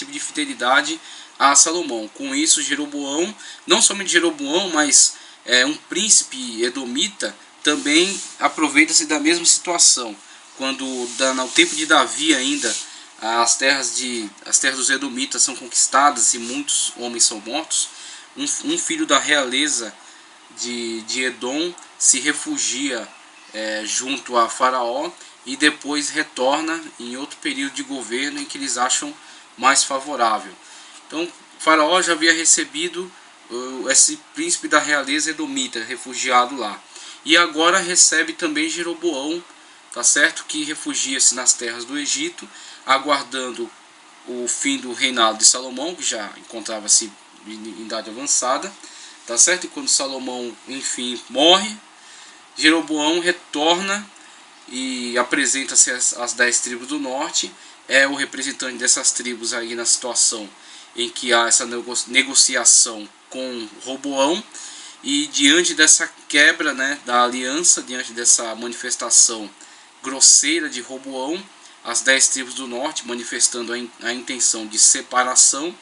tipo de fidelidade a Salomão. Com isso, Jeroboão, não somente Jeroboão, mas um príncipe edomita, também aproveita-se da mesma situação. Quando no tempo de Davi ainda, as terras dos edomitas são conquistadas e muitos homens são mortos, um filho da realeza de Edom se refugia junto a Faraó e depois retorna em outro período de governo em que eles acham mais favorável. Então, Faraó já havia recebido esse príncipe da realeza edomita refugiado lá, e agora recebe também Jeroboão, tá certo, que refugia-se nas terras do Egito, aguardando o fim do reinado de Salomão, que já encontrava-se em idade avançada, tá certo? E quando Salomão enfim morre, Jeroboão retorna e apresenta-se às 10 tribos do norte, é o representante dessas tribos aí na situação em que há essa negociação com Roboão, e diante dessa quebra, da aliança, diante dessa manifestação grosseira de Roboão, as 10 tribos do norte manifestando a intenção de separação,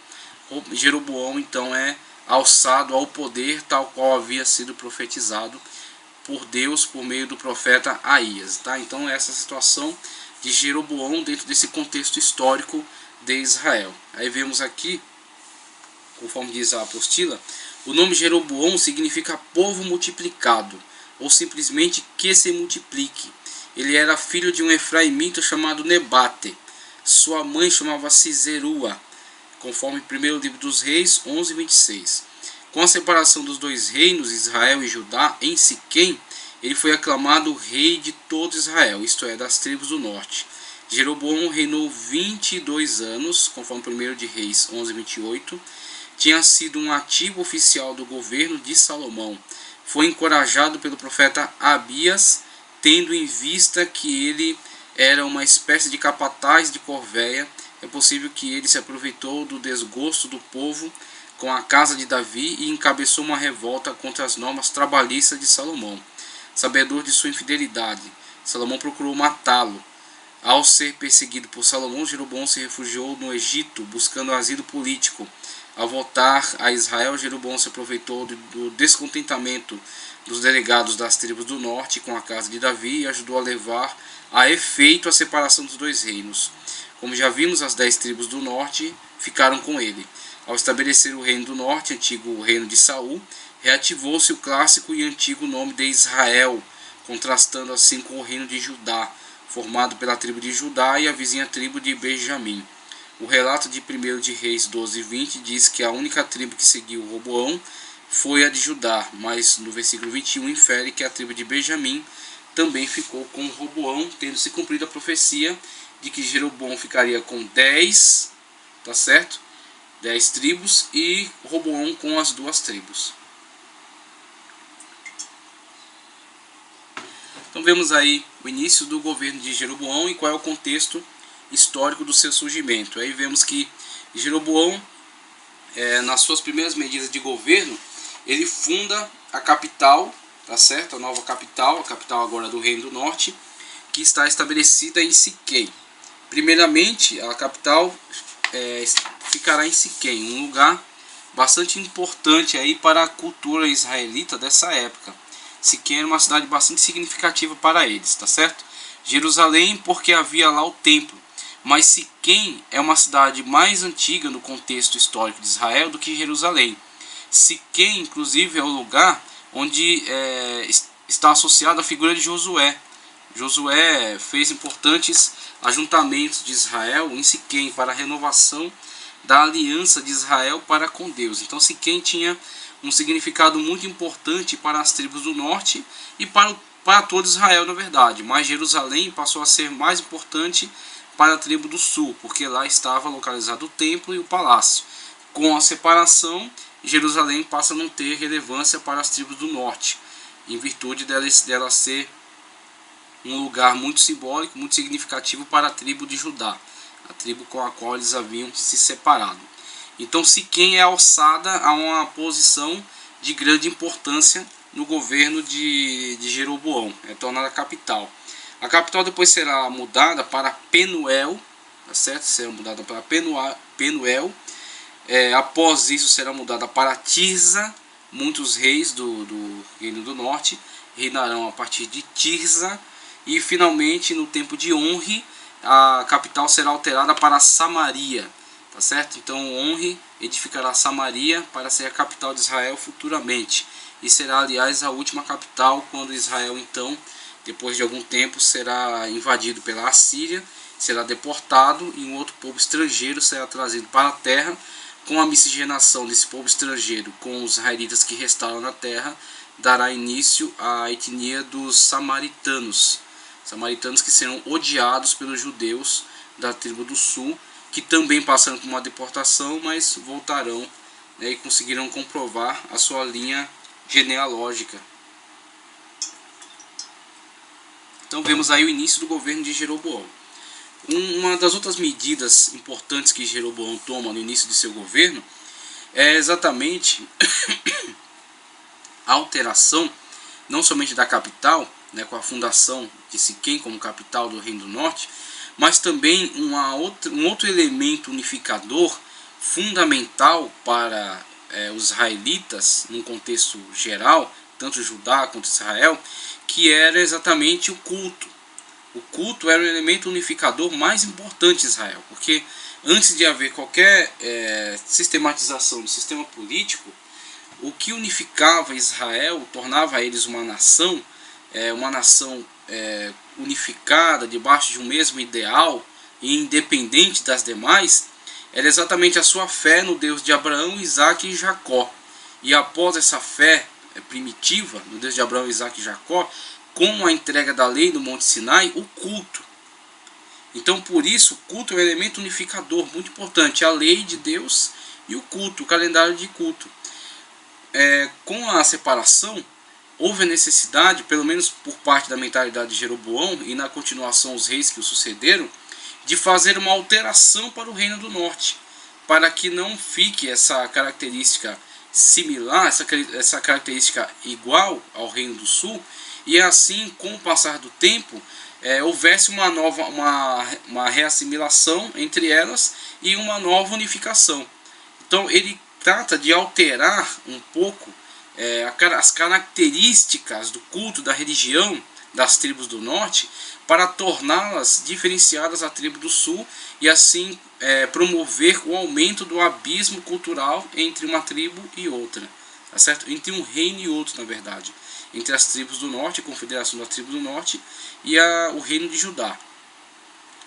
Jeroboão então é alçado ao poder, tal qual havia sido profetizado por Deus por meio do profeta Aías. Tá? Então essa situação de Jeroboão dentro desse contexto histórico de Israel. Aí vemos aqui, conforme diz a apostila, o nome Jeroboão significa povo multiplicado, ou simplesmente que se multiplique. Ele era filho de um efraimita chamado Nebate. Sua mãe chamava-se Zerua, conforme 1º livro dos Reis 11:26. Com a separação dos dois reinos, Israel e Judá, em Siquém, ele foi aclamado rei de todo Israel, isto é, das tribos do norte. Jeroboão reinou 22 anos, conforme 1º de Reis 11:28. Tinha sido um ativo oficial do governo de Salomão. Foi encorajado pelo profeta Abias, tendo em vista que ele era uma espécie de capataz de corvéia. É possível que ele se aproveitou do desgosto do povo com a casa de Davi e encabeçou uma revolta contra as normas trabalhistas de Salomão. Sabedor de sua infidelidade, Salomão procurou matá-lo. Ao ser perseguido por Salomão, Jeroboão se refugiou no Egito, buscando asilo político. Ao voltar a Israel, Jeroboão se aproveitou do descontentamento dos delegados das tribos do norte com a casa de Davi e ajudou a levar a efeito a separação dos dois reinos. Como já vimos, as 10 tribos do norte ficaram com ele. Ao estabelecer o reino do norte, antigo reino de Saul, reativou-se o clássico e antigo nome de Israel, contrastando assim com o reino de Judá, formado pela tribo de Judá e a vizinha tribo de Benjamim. O relato de 1º de Reis 12:20 diz que a única tribo que seguiu Roboão foi a de Judá, mas no versículo 21 infere que a tribo de Benjamim também ficou com Roboão, tendo se cumprido a profecia de que Jeroboão ficaria com 10, tá certo? 10 tribos e Roboão com as 2 tribos. Então vemos aí o início do governo de Jeroboão e qual é o contexto histórico do seu surgimento. Aí vemos que Jeroboão, nas suas primeiras medidas de governo, ele funda a capital, tá certo? A nova capital, a capital agora do Reino do Norte, que está estabelecida em Siquém. Primeiramente, a capital ficará em Siquém, um lugar bastante importante aí para a cultura israelita dessa época. Siquém era uma cidade bastante significativa para eles, tá certo? Jerusalém, porque havia lá o templo. Mas Siquém é uma cidade mais antiga no contexto histórico de Israel do que Jerusalém. Siquém, inclusive, é o lugar onde está associada a figura de Josué. Josué fez importantes ajuntamentos de Israel em Siquém para a renovação da aliança de Israel para com Deus. Então Siquém tinha um significado muito importante para as tribos do norte e para todo Israel, na verdade. Mas Jerusalém passou a ser mais importante para a tribo do sul, porque lá estava localizado o templo e o palácio. Com a separação, Jerusalém passa a não ter relevância para as tribos do norte, em virtude dela ser um lugar muito simbólico, muito significativo para a tribo de Judá, a tribo com a qual eles haviam se separado. Então Siquém é alçada a uma posição de grande importância no governo de Jeroboão, é tornada a capital. A capital depois será mudada para Penuel, tá certo? Será mudada para Penuel. Após isso será mudada para Tirza. Muitos reis do Reino do Norte reinarão a partir de Tirza. E finalmente, no tempo de Onri, a capital será alterada para Samaria, tá certo? Então Onri edificará Samaria para ser a capital de Israel futuramente. E será, aliás, a última capital, quando Israel, então, depois de algum tempo, será invadido pela Assíria, será deportado e um outro povo estrangeiro será trazido para a terra. Com a miscigenação desse povo estrangeiro com os israelitas que restaram na terra, dará início à etnia dos samaritanos. Samaritanos que serão odiados pelos judeus da tribo do sul, que também passaram por uma deportação, mas voltarão, né, e conseguirão comprovar a sua linha genealógica. Então vemos aí o início do governo de Jeroboão. Uma das outras medidas importantes que Jeroboão toma no início de seu governo é exatamente a alteração, não somente da capital, né, com a fundação de Siquém como capital do Reino do Norte, mas também um outro elemento unificador fundamental para os israelitas, num contexto geral, tanto Judá quanto Israel, que era exatamente o culto. O culto era o elemento unificador mais importante de Israel, porque antes de haver qualquer sistematização do sistema político, o que unificava Israel, tornava eles uma nação unificada, debaixo de um mesmo ideal e independente das demais, era exatamente a sua fé no Deus de Abraão, Isaque e Jacó. E após essa fé primitiva no Deus de Abraão, Isaque e Jacó, com a entrega da lei no Monte Sinai, o culto. Então, por isso, o culto é um elemento unificador muito importante, a lei de Deus e o culto, o calendário de culto. Com a separação, houve a necessidade, pelo menos por parte da mentalidade de Jeroboão e na continuação os reis que o sucederam, de fazer uma alteração para o Reino do Norte, para que não fique essa característica similar, essa característica igual ao Reino do Sul, e assim, com o passar do tempo, houvesse uma reassimilação entre elas e uma nova unificação. Então ele trata de alterar um pouco as características do culto, da religião das tribos do norte, para torná-las diferenciadas da tribo do sul e assim promover o aumento do abismo cultural entre uma tribo e outra, tá certo? Entre um reino e outro, na verdade, entre as tribos do norte, a confederação da tribo do norte e o reino de Judá.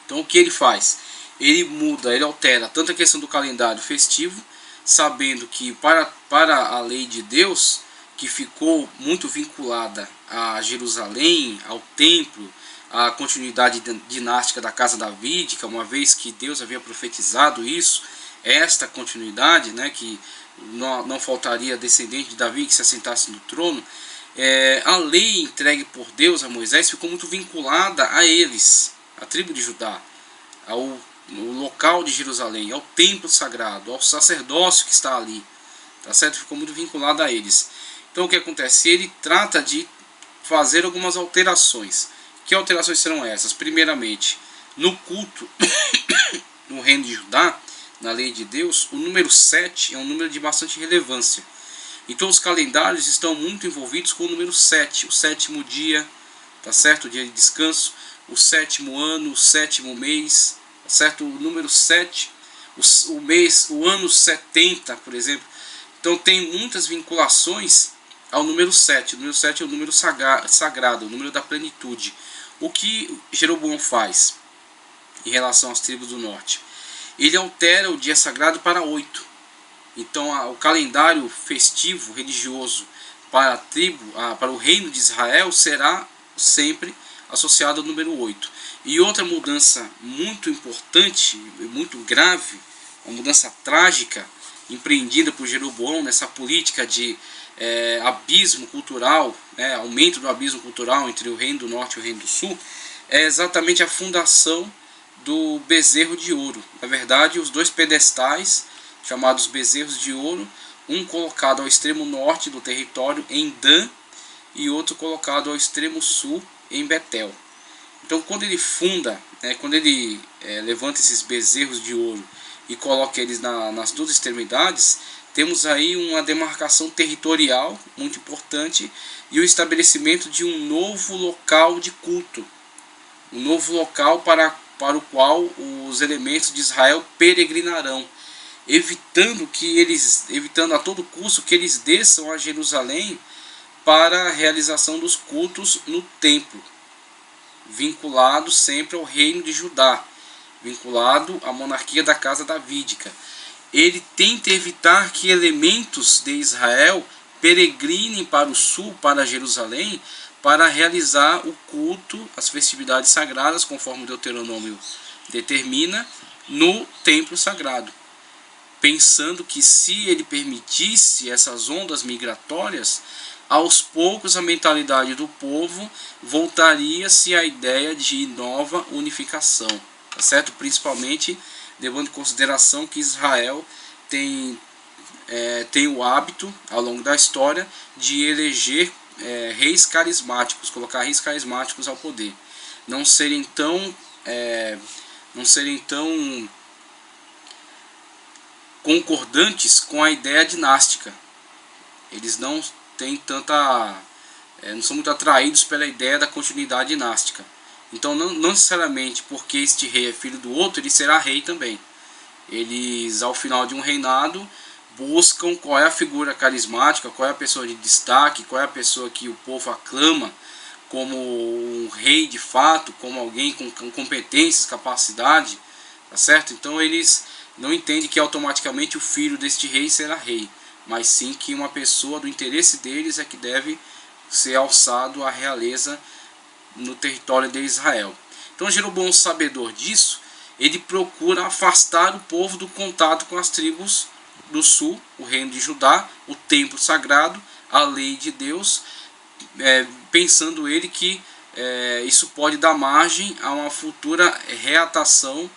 Então o que ele faz? Ele muda, ele altera tanto a questão do calendário festivo, sabendo que para a lei de Deus, que ficou muito vinculada a Jerusalém, ao templo, a continuidade dinástica da casa davídica, uma vez que Deus havia profetizado isso, esta continuidade, né, que não faltaria descendente de Davi que se assentasse no trono, a lei entregue por Deus a Moisés ficou muito vinculada a eles, a tribo de Judá, ao local de Jerusalém, ao templo sagrado, ao sacerdócio que está ali, tá certo? Ficou muito vinculado a eles. Então o que acontece? Ele trata de fazer algumas alterações. Que alterações serão essas? Primeiramente, no culto, no reino de Judá, na lei de Deus, o número 7 é um número de bastante relevância. Então os calendários estão muito envolvidos com o número 7, o sétimo dia, tá certo? O dia de descanso, o sétimo ano, o sétimo mês, tá certo? O número 7, o ano 70, por exemplo. Então tem muitas vinculações ao número 7. O número 7 é o número sagrado, o número da plenitude. O que Jeroboão faz em relação às tribos do norte? Ele altera o dia sagrado para 8. Então o calendário festivo religioso para a tribo, para o reino de Israel, será sempre associado ao número 8. E outra mudança muito importante, muito grave, uma mudança trágica, empreendida por Jeroboão nessa política de abismo cultural, aumento do abismo cultural entre o reino do norte e o reino do sul, é exatamente a fundação do bezerro de ouro. Na verdade, os dois pedestais, chamados bezerros de ouro, um colocado ao extremo norte do território, em Dan, e outro colocado ao extremo sul, em Betel. Então, quando ele funda né, quando ele levanta esses bezerros de ouro e coloca eles nas duas extremidades, temos aí uma demarcação territorial muito importante e o estabelecimento de um novo local de culto, um novo local para o qual os elementos de Israel peregrinarão, evitando a todo custo que eles desçam a Jerusalém para a realização dos cultos no templo, vinculado sempre ao reino de Judá, vinculado à monarquia da casa davídica. Ele tenta evitar que elementos de Israel peregrinem para o sul, para Jerusalém, para realizar o culto, as festividades sagradas, conforme o Deuteronômio determina, no templo sagrado. Pensando que se ele permitisse essas ondas migratórias, aos poucos a mentalidade do povo voltaria-se à ideia de nova unificação, tá certo? Principalmente levando em consideração que Israel tem o hábito, ao longo da história, de eleger reis carismáticos, colocar reis carismáticos ao poder, não serem tão concordantes com a ideia dinástica. Eles não têm não são muito atraídos pela ideia da continuidade dinástica. Então não necessariamente porque este rei é filho do outro, ele será rei também. Eles, ao final de um reinado, buscam qual é a figura carismática, qual é a pessoa de destaque, qual é a pessoa que o povo aclama como um rei de fato, como alguém com competências, capacidade, tá certo? Então eles não entendem que automaticamente o filho deste rei será rei, mas sim que uma pessoa do interesse deles é que deve ser alçado à realeza no território de Israel. Então Jeroboão, sabedor disso, ele procura afastar o povo do contato com as tribos do sul, o reino de Judá, o templo sagrado, a lei de Deus, pensando ele que isso pode dar margem a uma futura reatação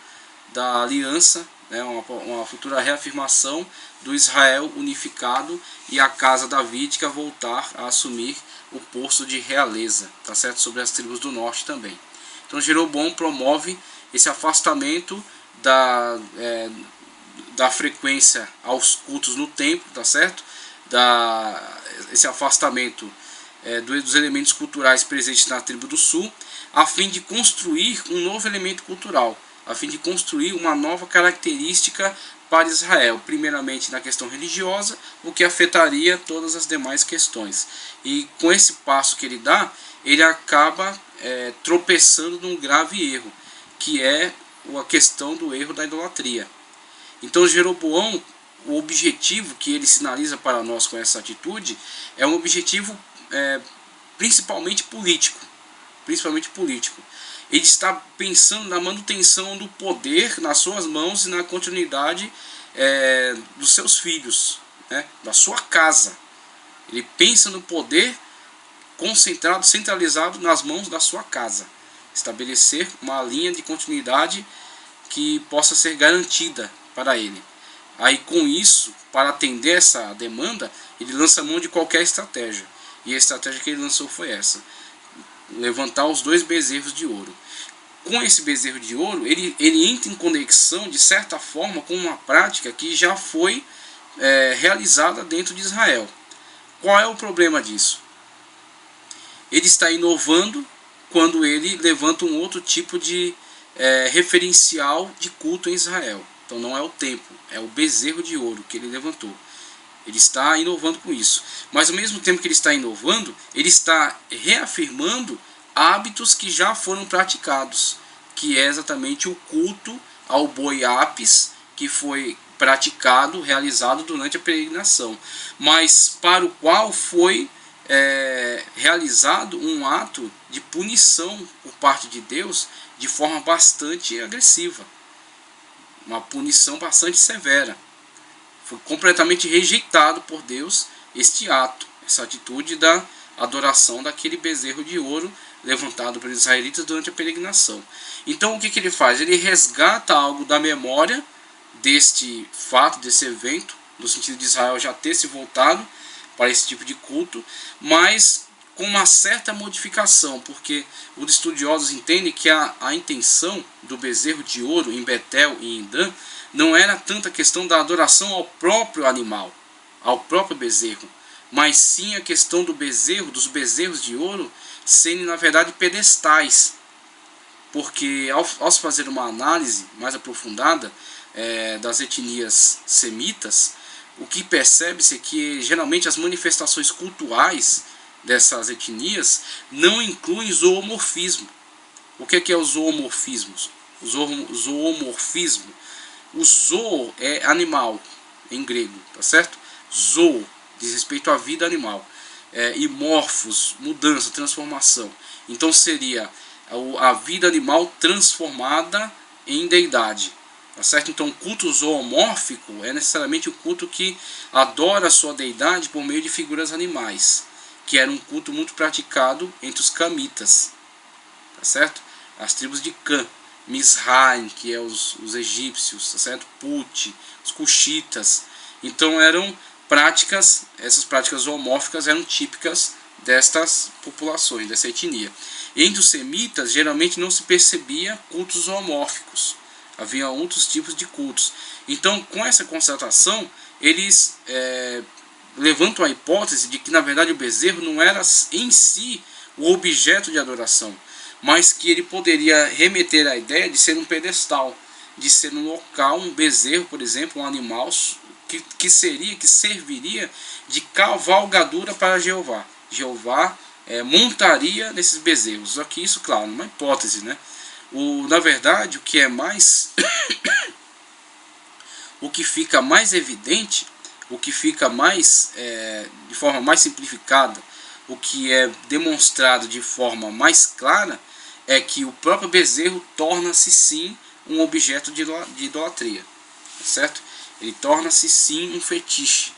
da aliança, uma futura reafirmação do Israel unificado e a casa davídica voltar a assumir o posto de realeza, tá certo? Sobre as tribos do norte também. Então Jeroboão promove esse afastamento da frequência aos cultos no templo, tá certo? Esse afastamento dos elementos culturais presentes na tribo do sul, a fim de construir um novo elemento cultural, a fim de construir uma nova característica para Israel, primeiramente na questão religiosa, o que afetaria todas as demais questões. E com esse passo que ele dá, ele acaba tropeçando num grave erro, que é a questão do erro da idolatria. Então Jeroboão, o objetivo que ele sinaliza para nós com essa atitude, é um objetivo principalmente político. Ele está pensando na manutenção do poder nas suas mãos e na continuidade dos seus filhos, da sua casa. Ele pensa no poder concentrado, centralizado nas mãos da sua casa. Estabelecer uma linha de continuidade que possa ser garantida para ele. Aí com isso, para atender essa demanda, ele lança mão de qualquer estratégia. E a estratégia que ele lançou foi essa: levantar os 2 bezerros de ouro. Com esse bezerro de ouro, ele entra em conexão, de certa forma, com uma prática que já foi realizada dentro de Israel. Qual é o problema disso? Ele está inovando quando ele levanta um outro tipo de referencial de culto em Israel. Então não é o templo, é o bezerro de ouro que ele levantou. Ele está inovando com isso. Mas ao mesmo tempo que ele está inovando, ele está reafirmando hábitos que já foram praticados, que é exatamente o culto ao boi Apis, que foi praticado, realizado durante a peregrinação, mas para o qual foi realizado um ato de punição por parte de Deus de forma bastante agressiva, uma punição bastante severa. Foi completamente rejeitado por Deus este ato, essa atitude da adoração daquele bezerro de ouro levantado pelos israelitas durante a peregrinação. Então o que ele faz? Ele resgata algo da memória deste fato, desse evento, no sentido de Israel já ter se voltado para esse tipo de culto, mas com uma certa modificação, porque os estudiosos entendem que a intenção do bezerro de ouro em Betel e em Dan não era tanta questão da adoração ao próprio animal, ao próprio bezerro, mas sim a questão do bezerro, dos bezerros de ouro, serem na verdade pedestais, porque ao se fazer uma análise mais aprofundada das etnias semitas, o que percebe-se é que geralmente as manifestações cultuais dessas etnias não incluem zoomorfismo. O que é o zoomorfismo? Zoomorfismo. O zoo é animal, em grego, tá certo? Zoo diz respeito à vida animal. E morfos, mudança, transformação. Então seria a vida animal transformada em deidade. Tá certo? Então o culto zoomórfico é necessariamente o culto que adora a sua deidade por meio de figuras animais, que era um culto muito praticado entre os camitas. Tá certo? As tribos de Cã, Mizraim, que é os egípcios, tá certo? Put, os cuxitas. Então eram práticas, essas práticas zoomórficas eram típicas destas populações, dessa etnia. Entre os semitas, geralmente não se percebia cultos zoomórficos. Havia outros tipos de cultos. Então, com essa constatação, eles levantam a hipótese de que, na verdade, o bezerro não era em si o objeto de adoração, mas que ele poderia remeter à ideia de ser um pedestal, de ser um local, um bezerro, por exemplo, um animal que serviria de cavalgadura para Jeová. Jeová montaria nesses bezerros. Só que isso, claro, uma hipótese, né? Na verdade, o que é mais o que fica mais evidente, o que fica mais de forma mais simplificada, o que é demonstrado de forma mais clara, é que o próprio bezerro torna-se sim um objeto de idolatria, certo? Ele torna-se sim um fetiche,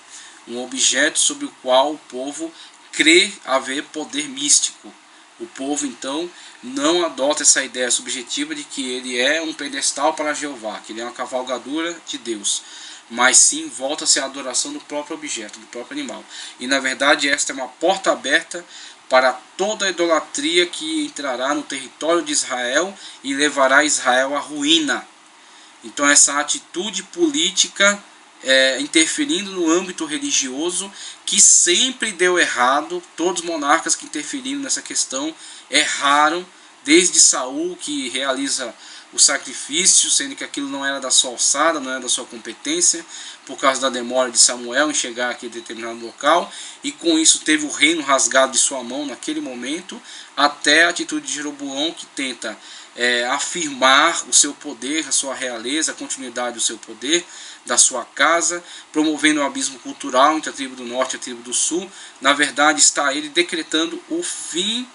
um objeto sobre o qual o povo crê haver poder místico. O povo então não adota essa ideia subjetiva de que ele é um pedestal para Jeová, que ele é uma cavalgadura de Deus, mas sim volta-se à adoração do próprio objeto, do próprio animal. E na verdade esta é uma porta aberta para toda a idolatria que entrará no território de Israel e levará Israel à ruína. Então essa atitude política interferindo no âmbito religioso, que sempre deu errado. Todos os monarcas que interferiram nessa questão erraram, desde Saul, que realiza o sacrifício, sendo que aquilo não era da sua alçada, não era da sua competência, por causa da demora de Samuel em chegar àquele determinado local, e com isso teve o reino rasgado de sua mão naquele momento, até a atitude de Jeroboão, que tenta afirmar o seu poder, a sua realeza, a continuidade do seu poder, da sua casa, promovendo um abismo cultural entre a tribo do norte e a tribo do sul. Na verdade, está ele decretando o fim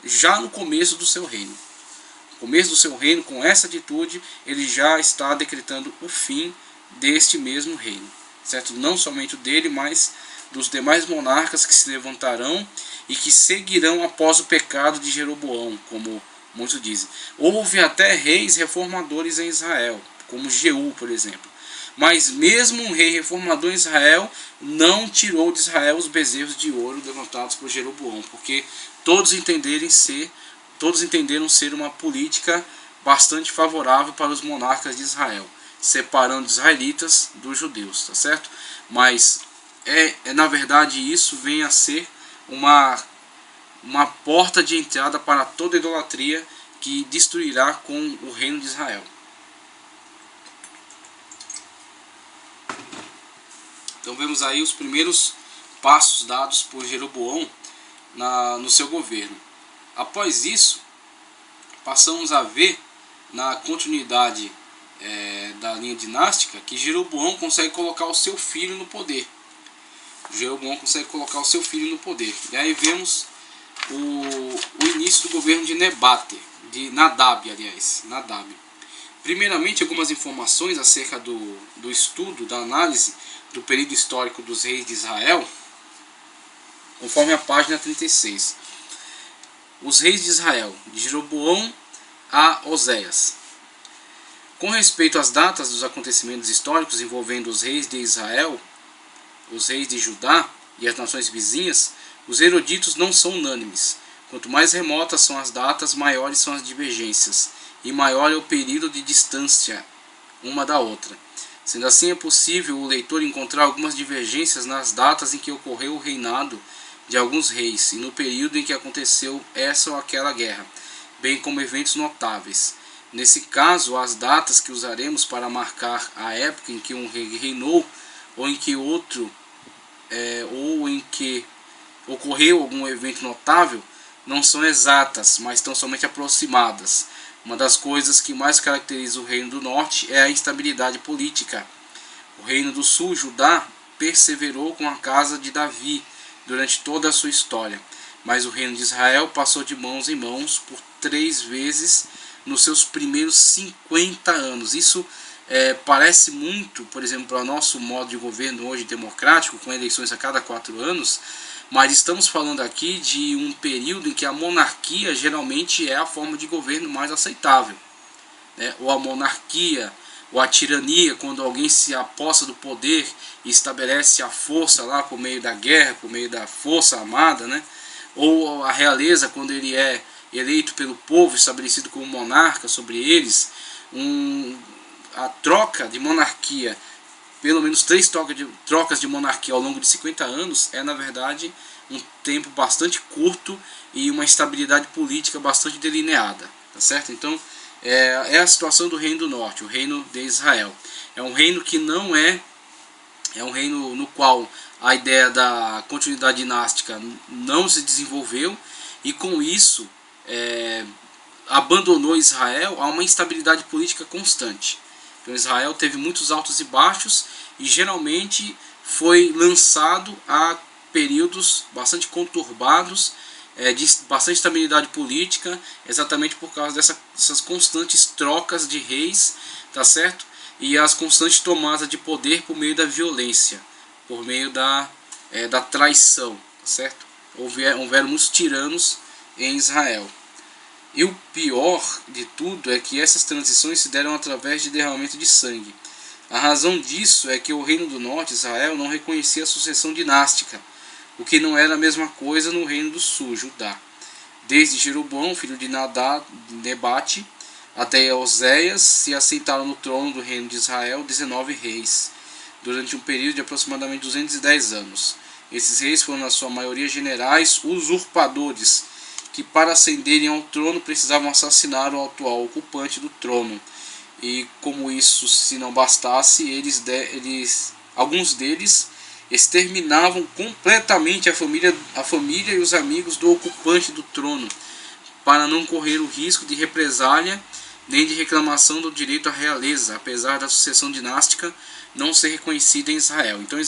já no começo do seu reino. No começo do seu reino, com essa atitude, ele já está decretando o fim deste mesmo reino, certo? Não somente o dele, mas dos demais monarcas que se levantarão e que seguirão após o pecado de Jeroboão, como muitos dizem. Houve até reis reformadores em Israel, como Jeú, por exemplo. Mas mesmo um rei reformador em Israel não tirou de Israel os bezerros de ouro levantados por Jeroboão, porque todos entenderam ser uma política bastante favorável para os monarcas de Israel, separando os israelitas dos judeus, tá certo? Mas na verdade isso vem a ser uma porta de entrada para toda idolatria que destruirá com o reino de Israel. Então vemos aí os primeiros passos dados por Jeroboão no seu governo. Após isso, passamos a ver na continuidade da linha dinástica que Jeroboão consegue colocar o seu filho no poder. E aí vemos o início do governo de Nadab. Primeiramente, algumas informações acerca do estudo, da análise do período histórico dos reis de Israel, conforme a página 36. Os reis de Israel, de Jeroboão a Oséias. Com respeito às datas dos acontecimentos históricos envolvendo os reis de Israel, os reis de Judá e as nações vizinhas, Os eruditos não são unânimes. Quanto mais remotas são as datas, maiores são as divergências, e maior é o período de distância uma da outra. Sendo assim, é possível o leitor encontrar algumas divergências nas datas em que ocorreu o reinado de alguns reis e no período em que aconteceu essa ou aquela guerra, bem como eventos notáveis. Nesse caso, as datas que usaremos para marcar a época em que um rei reinou ou em que ocorreu algum evento notável não são exatas, mas estão somente aproximadas. Uma das coisas que mais caracteriza o Reino do Norte é a instabilidade política. O Reino do Sul, Judá, perseverou com a casa de Davi durante toda a sua história, mas o Reino de Israel passou de mãos em mãos por 3 vezes nos seus primeiros 50 anos. Isso parece muito, por exemplo, para o nosso modo de governo hoje democrático, com eleições a cada 4 anos, mas estamos falando aqui de um período em que a monarquia geralmente é a forma de governo mais aceitável, né? Ou a monarquia, ou a tirania, quando alguém se aposta do poder e estabelece a força lá por meio da guerra, por meio da força armada, né? Ou a realeza, quando ele é eleito pelo povo, estabelecido como monarca sobre eles. A troca de monarquia, pelo menos 3 trocas de monarquia ao longo de 50 anos, é na verdade um tempo bastante curto e uma estabilidade política bastante delineada, tá certo? Então é a situação do Reino do Norte, o Reino de Israel. É um reino que não é um reino no qual a ideia da continuidade dinástica não se desenvolveu, e com isso abandonou Israel a uma instabilidade política constante. Então Israel teve muitos altos e baixos e geralmente foi lançado a períodos bastante conturbados, de bastante estabilidade política, exatamente por causa dessas constantes trocas de reis, tá certo? E as constantes tomadas de poder por meio da violência, por meio da traição, tá certo? Houveram muitos tiranos em Israel. E o pior de tudo é que essas transições se deram através de derramamento de sangue. A razão disso é que o Reino do Norte, Israel, não reconhecia a sucessão dinástica, o que não era a mesma coisa no Reino do Sul, Judá. Desde Jeroboão, filho de Nebate, até Oséias, se assentaram no trono do Reino de Israel 19 reis, durante um período de aproximadamente 210 anos. Esses reis foram, na sua maioria, generais usurpadores, que para ascenderem ao trono precisavam assassinar o atual ocupante do trono. E como isso se não bastasse, alguns deles exterminavam completamente a família e os amigos do ocupante do trono, para não correr o risco de represália nem de reclamação do direito à realeza, apesar da sucessão dinástica não ser reconhecida em Israel. Então